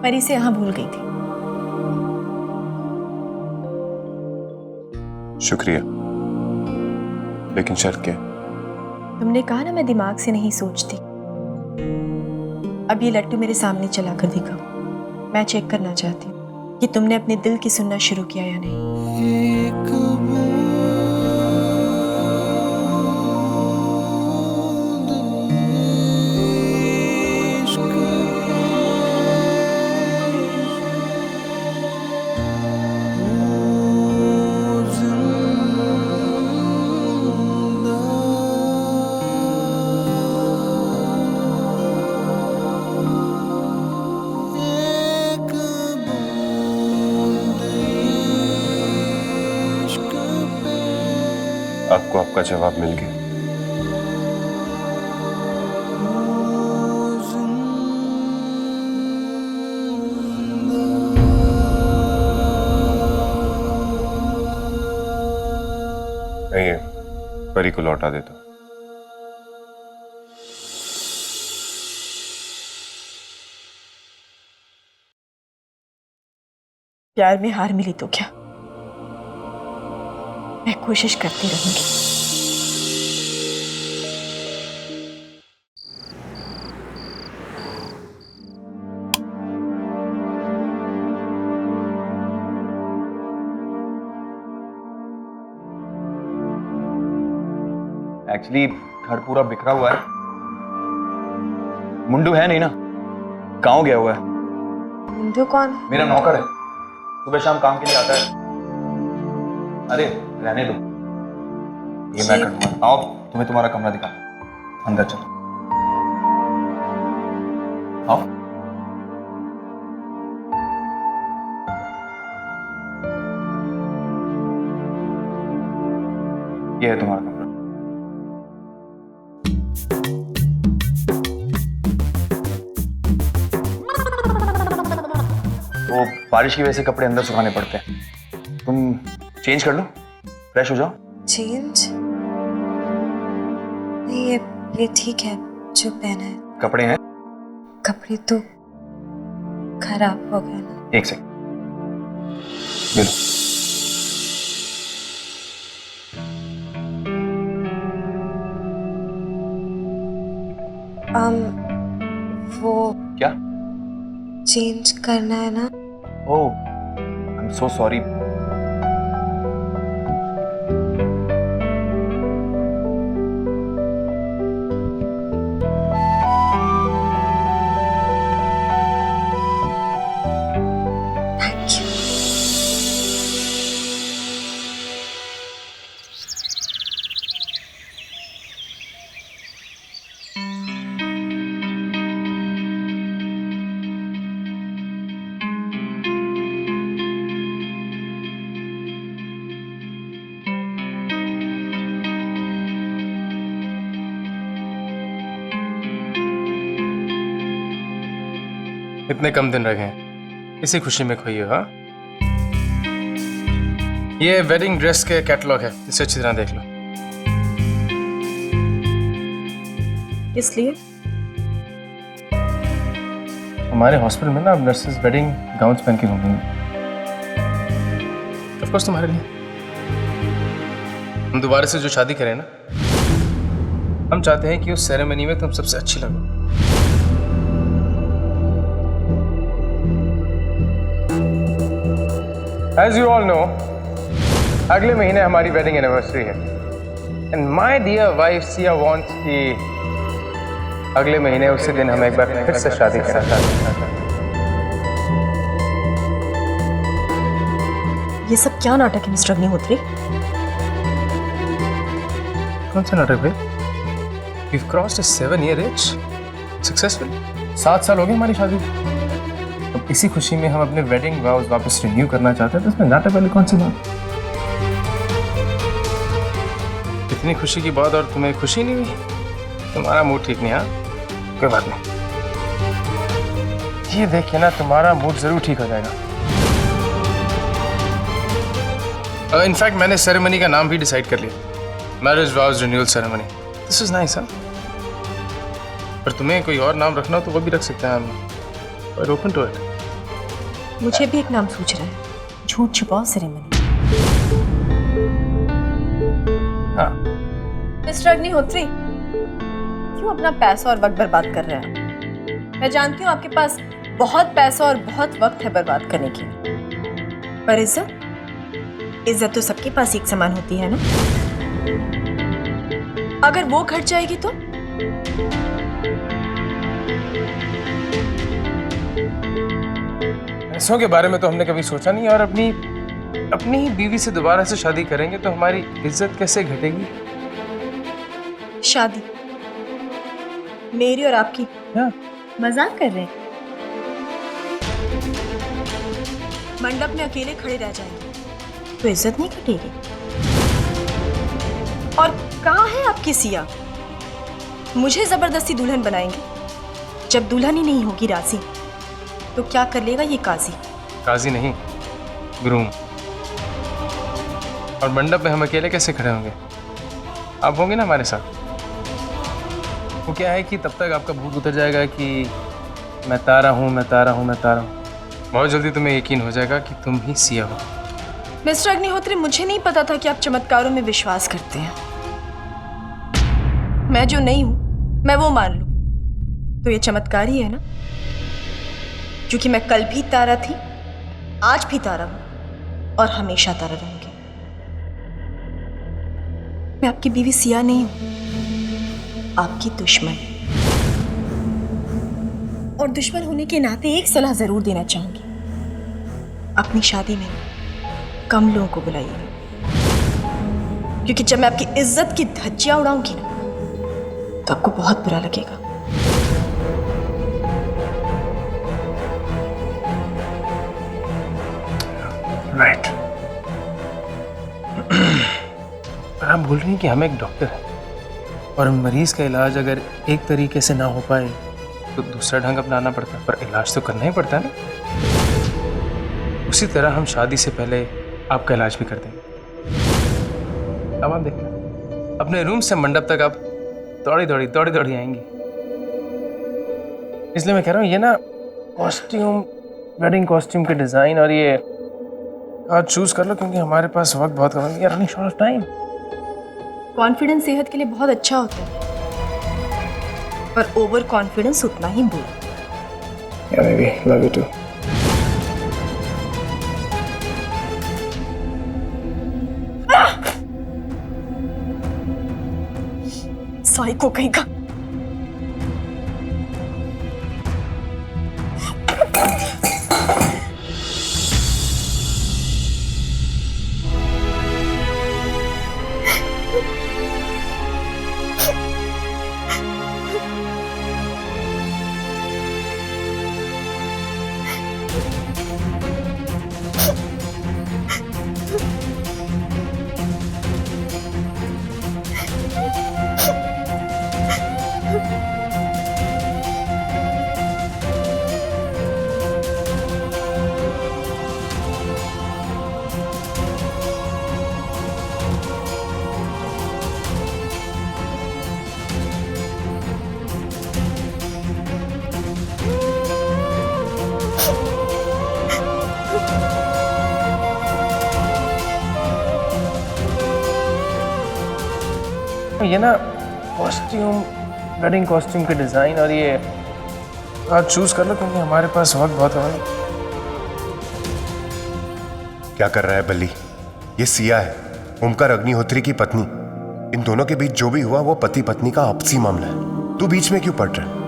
पर इसे यहाँ भूल गई थी। शुक्रिया, लेकिन शर्त क्या? तुमने कहा ना मैं दिमाग से नहीं सोचती। अब ये लट्टू मेरे सामने चला कर दिखाओ। मैं चेक करना चाहती हूँ कि तुमने अपने दिल की सुनना शुरू किया या नहीं। आपको आपका जवाब मिल गया। नहीं, परी को लौटा देता। प्यार में हार मिली तो क्या, मैं कोशिश करती रहूंगी। एक्चुअली घर पूरा बिखरा हुआ है। मुंडू है नहीं ना, गांव गया हुआ है। मुंडू कौन? मेरा नौकर है, सुबह शाम काम के लिए आता है। अरे रहने दो, ये मैं करूंगा। आओ तुम्हें तुम्हारा कमरा दिखा, अंदर चलो। आओ। ये है तुम्हारा कमरा। वो बारिश की वजह से कपड़े अंदर सुखाने पड़ते हैं। तुम चेंज कर लो, फ्रेश हो जाओ। चेंज नहीं, ये ठीक है जो पहना है। कपड़े हैं? कपड़े तो खराब हो गए ना। एक सेकंड, ले लो। वो क्या चेंज करना है ना? Oh, I am so sorry. Thank you. इतने कम दिन रखे हैं, इसी खुशी में खोइए। हाँ, ये वेडिंग ड्रेस के कैटलॉग है, इसे अच्छी तरह देख लो। इसलिए हमारे हॉस्पिटल में ना अब नर्सेस वेडिंग गाउन्स पहन के घूमेंगी। ऑफ कोर्स तुम्हारे लिए। हम दोबारा से जो शादी करें ना, हम चाहते हैं कि उस सेरेमनी में तुम सबसे अच्छी लगो। As you all know, अगले महीने हमारी वेडिंग एनिवर्सरी है। And my dear wife Sia wants कि अगले महीने उसी दिन हम एक बार फिर से शादी करें। ये सब क्या नाटक है मिस्टर अग्निहोत्री? कौन सा नाटक भाई? We've crossed a 7-year age successfully। 7 साल हो गए हमारी शादी। अब इसी खुशी में हम अपने वेडिंग वाउज वापस रिन्यू करना चाहते हैं, तो इसमें नाटक वाली कौन सी बात? इतनी खुशी की बात और तुम्हें खुशी नहीं हुई? तुम्हारा मूड ठीक नहीं। हाँ, कोई बात नहीं, ये देखिए ना, तुम्हारा मूड जरूर ठीक हो जाएगा। इनफैक्ट मैंने सेरेमनी का नाम भी डिसाइड कर लिया, marriage वाउज renewal ceremony. This is nice. हाँ, पर तुम्हें कोई और नाम रखना हो तो वो भी रख सकते हैं हम। Open to it. मुझे भी एक नाम सूझ रहा है, झूठ छुपाओ सेरेमनी। हाँ, मिस्टर अग्निहोत्री, क्यों अपना पैसा और वक्त बर्बाद कर रहे हैं? मैं जानती हूँ आपके पास बहुत पैसा और बहुत वक्त है बर्बाद करने की, पर इज्जत तो सबके पास एक समान होती है ना। अगर वो घट जाएगी तो पैसों के बारे में तो हमने कभी सोचा नहीं, और अपनी ही बीवी से दोबारा से शादी करेंगे तो हमारी इज्जत कैसे घटेगी? शादी मेरी और आपकी? हाँ। मजाक कर रहे हैं? मंडप में अकेले खड़े रह जाएंगे तो इज्जत नहीं घटेगी। और कहाँ है आपकी सिया? मुझे जबरदस्ती दुल्हन बनाएंगे। जब दुल्हन ही नहीं होगी राजी तो क्या कर लेगा ये काजी? काजी नहीं, ग्रूम। और मंडप में हम अकेले कैसे खड़े होंगे? आप होंगे ना हमारे साथ। वो क्या है कि तब तक आपका भूत उतर जाएगा कि मैं तारा हूँ, मैं तारा हूँ, मैं तारा हूँ। बहुत जल्दी तुम्हें यकीन हो जाएगा कि तुम ही सिया हो। मिस्टर अग्निहोत्री, मुझे नहीं पता था कि आप चमत्कारों में विश्वास करते हैं। मैं जो नहीं हूं मैं वो मान लूं तो ये चमत्कार ही है ना, क्योंकि मैं कल भी तारा थी, आज भी तारा हूं और हमेशा तारा रहूंगी। मैं आपकी बीवी सिया नहीं हूं, आपकी दुश्मन। और दुश्मन होने के नाते एक सलाह जरूर देना चाहूंगी, अपनी शादी में कम लोगों को बुलाइए, क्योंकि जब मैं आपकी इज्जत की धज्जियां उड़ाऊंगी ना तो आपको बहुत बुरा लगेगा। राइट। पर आप भूल रही हैं कि हम एक डॉक्टर हैं और मरीज का इलाज अगर एक तरीके से ना हो पाए तो दूसरा ढंग अपनाना पड़ता है, पर इलाज तो करना ही पड़ता है ना। उसी तरह हम शादी से पहले आपका इलाज भी कर देंगे। अब आप देखना, अपने रूम से मंडप तक आप दौड़ी दौड़ी आएंगी। इसलिए मैं कह रहा हूँ, ये ना कॉस्ट्यूम, वेडिंग कॉस्ट्यूम के डिजाइन और ये आज चूज कर लो, क्योंकि हमारे पास वक्त बहुत कम है, running short of time. Confidence सेहत के लिए बहुत अच्छा होता है, पर ओवर कॉन्फिडेंस उतना ही बुरा। या baby, love you too. Psycho कहीं का। ये ना कॉस्ट्यूम, वेडिंग कॉस्ट्यूम के डिजाइन और ये आज चूज कर लो, क्योंकि हमारे पास वक्त बहुत कम है। क्या कर रहा है बल्ली? ये सिया है, ओमकार अग्निहोत्री की पत्नी। इन दोनों के बीच जो भी हुआ वो पति पत्नी का आपसी मामला है। तू बीच में क्यों पड़ रहा है?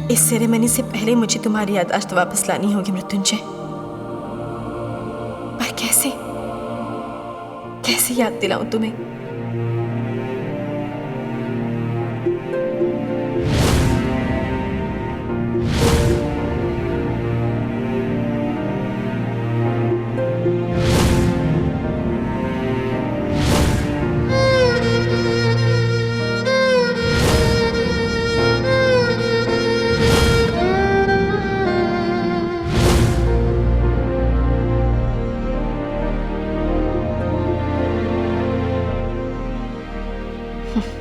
इस सेरेमनी से पहले मुझे तुम्हारी याददाश्त वापस लानी होगी मृत्युंजय। कैसे याद दिलाऊं तुम्हें?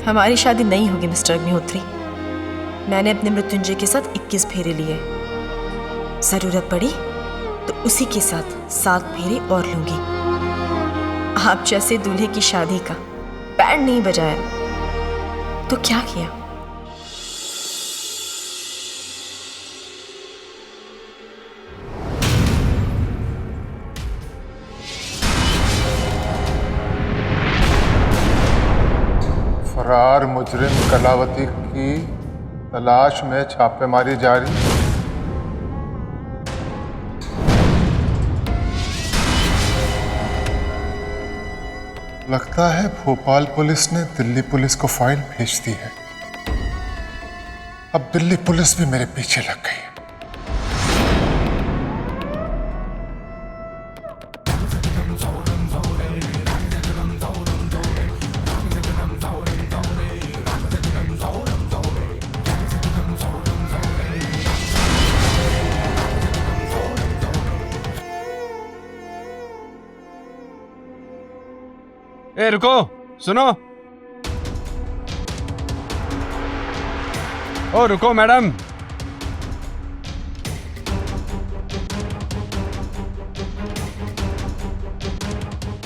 हमारी शादी नहीं होगी मिस्टर अग्निहोत्री। मैंने अपने मृत्युंजय के साथ 21 फेरे लिए। जरूरत पड़ी तो उसी के साथ 7 फेरे और लूंगी। आप जैसे दूल्हे की शादी का बैंड नहीं बजाया तो क्या किया? फरार मुजरिम कलावती की तलाश में छापेमारी जारी। लगता है भोपाल पुलिस ने दिल्ली पुलिस को फाइल भेज दी है। अब दिल्ली पुलिस भी मेरे पीछे लग गई है। ए रुको, सुनो। ओ रुको मैडम।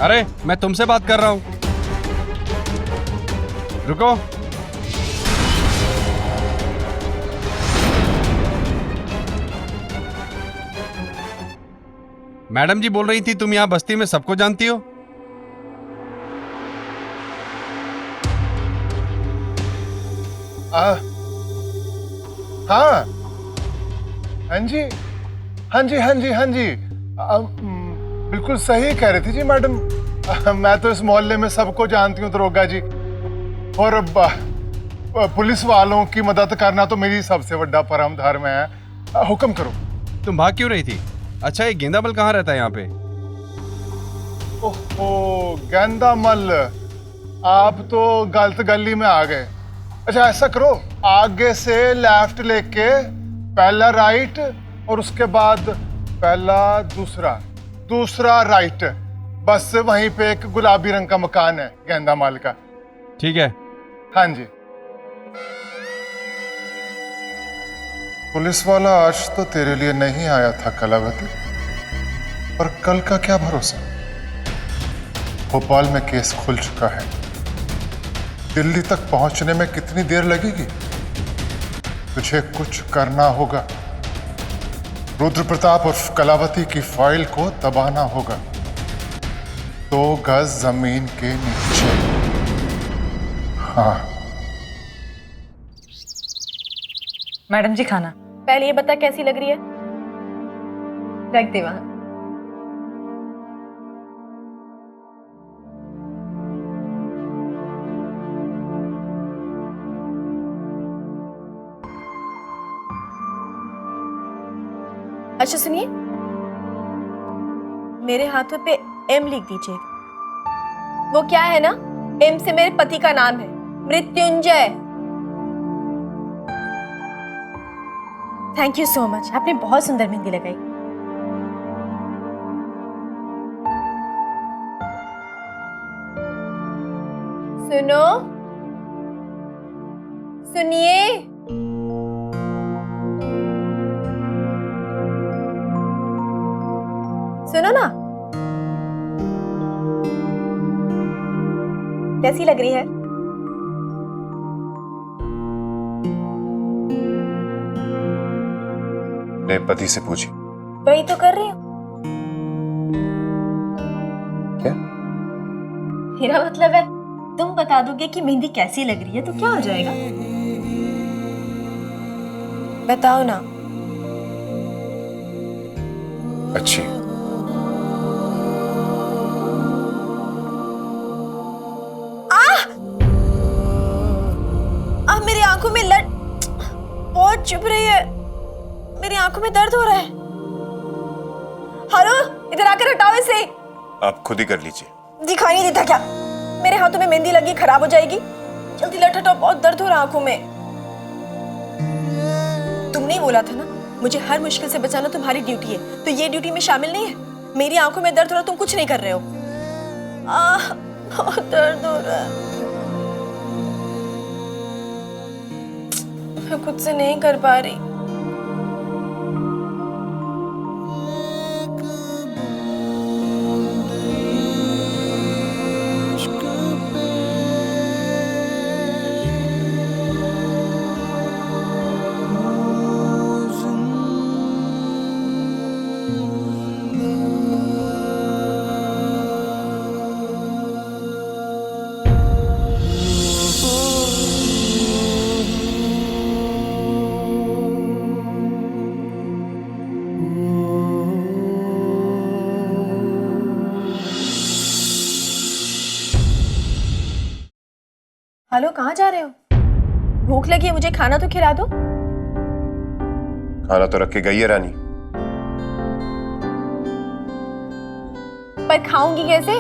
अरे मैं तुमसे बात कर रहा हूं। रुको। मैडम जी बोल रही थी तुम यहां बस्ती में सबको जानती हो। हाँ हाँ जी, हाँ जी, हाँ जी, हाँ जी। बिल्कुल सही कह रही थी जी मैडम। मैं तो इस मोहल्ले में सबको जानती हूँ दरोगा जी, और पुलिस वालों की मदद करना तो मेरी सबसे बड़ा परम धर्म है। हुक्म करो। तुम भाग क्यों रही थी? अच्छा ये गेंदामल कहाँ रहता है यहाँ पे? ओहो गेंदामल, आप तो गलत गली में आ गए। अच्छा ऐसा करो, आगे से लेफ्ट लेके पहला राइट और उसके बाद पहला दूसरा राइट। बस वहीं पे एक गुलाबी रंग का मकान है गेंदामल का। ठीक है। हाँ जी। पुलिस वाला आज तो तेरे लिए नहीं आया था कलावती, पर कल का क्या भरोसा। भोपाल में केस खुल चुका है। दिल्ली तक पहुंचने में कितनी देर लगेगी? तुझे कुछ करना होगा। रुद्र प्रताप और कलावती की फाइल को दबाना होगा। 2 गज जमीन के नीचे। हाँ मैडम जी खाना। पहले ये बता कैसी लग रही है? रख दे वहां। अच्छा सुनिए, मेरे हाथों पे एम लिख दीजिए। वो क्या है ना, एम से मेरे पति का नाम है, Mrityunjay. Thank you so much, आपने बहुत सुंदर मेहंदी लगाई। सुनो, सुनिए। सुनो ना, कैसी लग रही है? मेरे पति से पूछी। वही तो कर रही हूँ। क्या? मेरा मतलब है तुम बता दोगे कि मेहंदी कैसी लग रही है तो क्या हो जाएगा। बताओ ना। अच्छी। आंखों में लट बहुत चुभ रही है, मेरी आंखों में दर्द हो रहा है। हेलो, इधर आकर हटाओ इसे। आप खुद ही कर लीजिए। दिखाई नहीं देता क्या? मेरे हाथों में मेहंदी लगी, खराब हो जाएगी। जल्दी लट हटाओ, बहुत दर्द हो रहा है आंखों में। तुमने ही बोला था ना, मुझे हर मुश्किल से बचाना तुम्हारी ड्यूटी है, तो ये ड्यूटी में शामिल नहीं है? मेरी आंखों में दर्द हो रहा, तुम कुछ नहीं कर रहे हो। बहुत दर्द हो रहा है, मैं खुद से नहीं कर पा रही। हेलो, कहाँ जा रहे हो? भूख लगी है, मुझे खाना तो खिला दो। खाना तो रख के गई है रानी। पर खाऊंगी कैसे?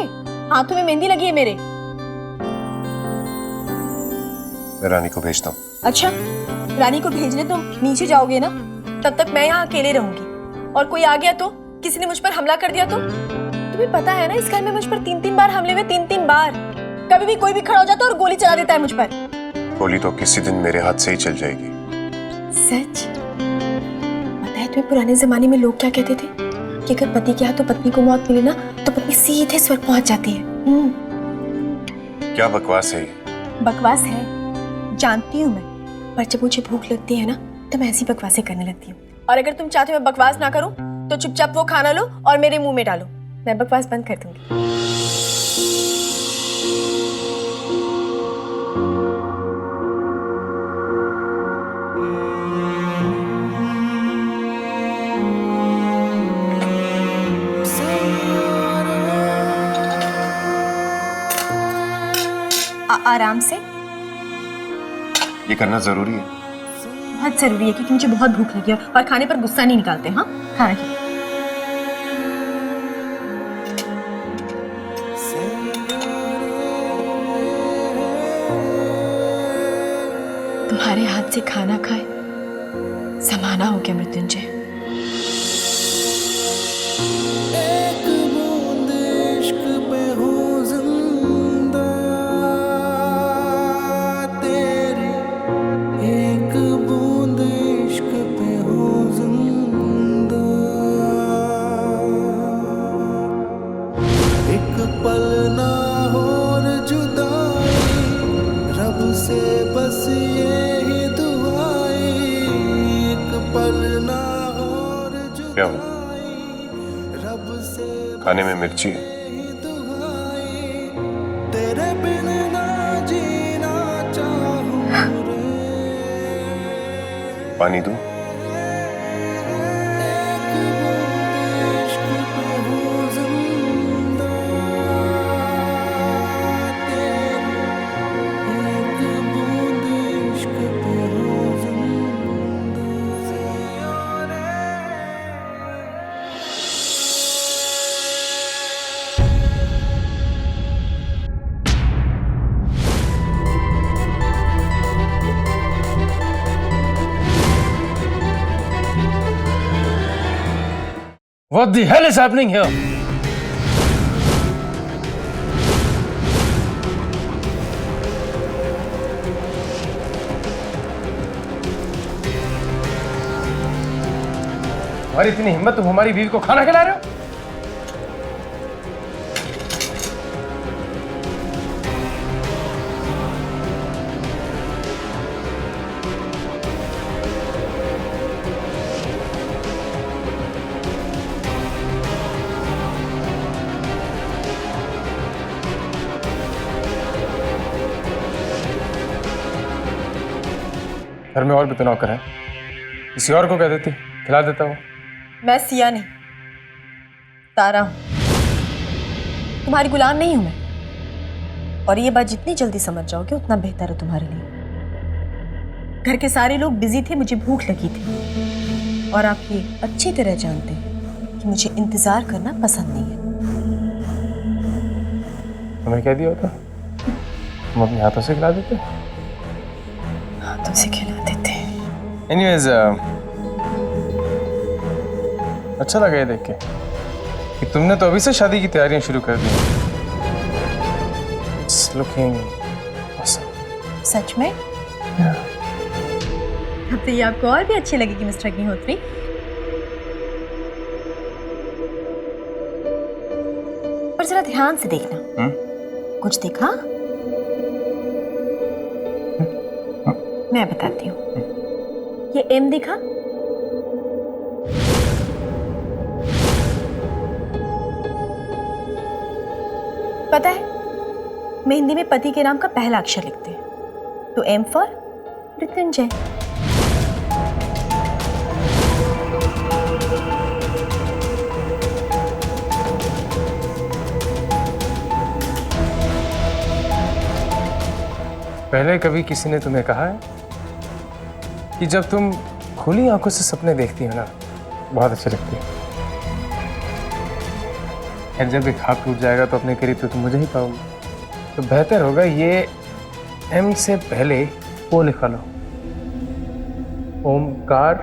हाथों में मेहंदी लगी है मेरे। मैं रानी को भेजता हूँ। अच्छा, रानी को भेजने तुम नीचे जाओगे ना? तब तक मैं यहाँ अकेले रहूंगी। और कोई आ गया तो? किसी ने मुझ पर हमला कर दिया तो? तुम्हें पता है ना, इस घर में मुझ पर 3-3 बार हमले हुए, 3-3 बार। कभी भी कोई भी खड़ा हो जाता है और गोली चला देता है मुझ पर। गोली तो किसी दिन मेरे हाथ से ही चल जाएगी। सच? पता है तुम्हें पुराने जमाने में लोग क्या कहते थे? कि अगर पति के हाथों पत्नी को मौत मिले ना, तो पत्नी सीधे स्वर्ग पहुंच जाती है। क्या बकवास है ये? बकवास है, जानती हूँ मैं, पर जब मुझे भूख लगती है ना, तो मैं ऐसी बकवासें करने लगती हूँ। और अगर तुम चाहते हो मैं बकवास ना करूँ, तो चुपचाप वो खाना लो और मेरे मुंह में डालो, मैं बकवास बंद कर दूंगी। आराम से। ये करना जरूरी है। बहुत जरूरी है, क्योंकि मुझे बहुत भूख लगी है और खाने पर गुस्सा नहीं निकालते। हाँ, खाना खिलाओ। तुम्हारे हाथ से खाना खाए समाना हो गया मृत्युंजय। क्या हुआ? खाने में मिर्ची है। पानी दूं? What the hell is happening here? तुम्हारी इतनी हिम्मत, तुम हमारी बीवी को खाना खिला रहे हो? घर में और भी तो नौकर हैं, किसी और को कह देती, खिला देता हूँ। मैं सिया नहीं, तारा हूं, तुम्हारी गुलाम नहीं हूं मैं। और ये बात जितनी जल्दी समझ जाओगे उतना बेहतर है तुम्हारे लिए। घर के सारे लोग बिजी थे, मुझे भूख लगी थी। और आप ये अच्छी तरह जानते हैं कि मुझे इंतजार करना पसंद नहीं है। तुम्हें क्या दिया होता? तुम अपने हाथों से खिला देते? हाथों से खिला देते। एनीवेज, अच्छा लगा ये देख के कि तुमने तो अभी से शादी की तैयारियां शुरू कर दी। It's looking awesome. सच में? अब तो ये आपको और भी अच्छी लगेगी मिस्टर अग्निहोत्री। पर जरा ध्यान से देखना। कुछ देखा? मैं बताती हूँ। ये एम दिखा? पता है, मैं हिंदी में पति के नाम का पहला अक्षर लिखते हैं, तो एम फॉर मृत्युंजय। पहले कभी किसी ने तुम्हें कहा है कि जब तुम खुली आंखों से सपने देखती हो ना, बहुत अच्छे लगते हैं, और जब एक हाथ टूट जाएगा तो अपने करीब तो तुम मुझे ही पाओगे। तो बेहतर होगा ये एम से पहले ओ लिखा लो, ओमकार